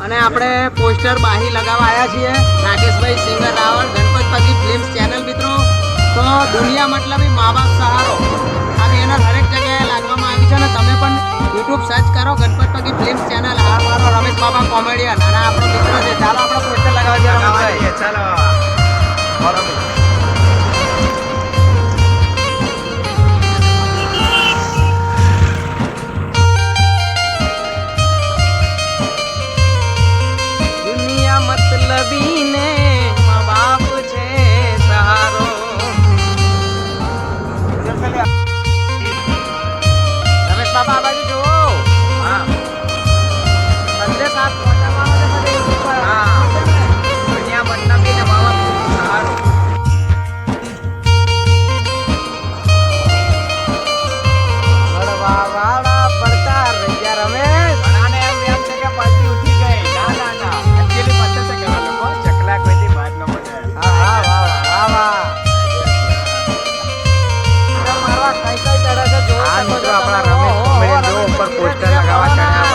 અને આપણે પોસ્ટર બાહી લગાવવા આવ્યા છીએ નાગેશભાઈ સિંગર રાવળ ગણપતપતિ ફિલ્મ્સ ચેનલ મિત્રો. તો દુનિયા મતલબ મા બાપ સહારો અને એના દરેક જગ્યાએ લાગવામાં આવી છે. અને તમે પણ યુટ્યુબ સર્ચ કરો ગણપતપતિ ફિલ્મ્સ ચેનલ. આ મારો રમેશ બાબા કોમેડિયન અને આપણો મિત્ર છે. ચાલો આપણે પોસ્ટર લગાવવા જઈએ. ચાલો મતલબી ને મા બાપ છે સહારો. રમેશ બાબા આ બાજુ જુઓ. સંદેશ આપ પહોંચાડવાનો છે બધે YouTube પર. દુનિયા મતલબી ને મા બાપ સહારો. વડવા વાળા પડતા રહ્યા રમેશ. ઘણાને એમ છે કે પાર્ટી ઉઠી ગઈ. ના એકચ્યુઅલી પતે છે ઘણા લોકો ચકલા કોઈથી બાદ ન પડે. હા વાહ મારવા કઈ કઈ ચડે છે જો. આ મિત્રો આપણા રમેશ કોમેડિયન જો ઉપર પોસ્ટર લગાવવા ચડ્યા.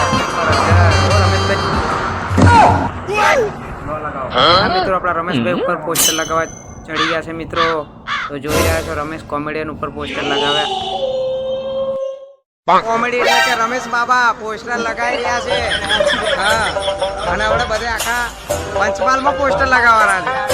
હા મિત્રો આપણા રમેશભાઈ ઉપર પોસ્ટર લગાવવા ચડી ગયા છે મિત્રો. તો જોઈ રહ્યા છો રમેશ કોમેડિયન ઉપર પોસ્ટર લગાવ્યા. કોમેડી એટલે કે રમેશ બાબા પોસ્ટર લગાવી રહ્યા છે. હા અને આપણે બધે આખા પંચમહાલમાં પોસ્ટર લગાવવાના છે.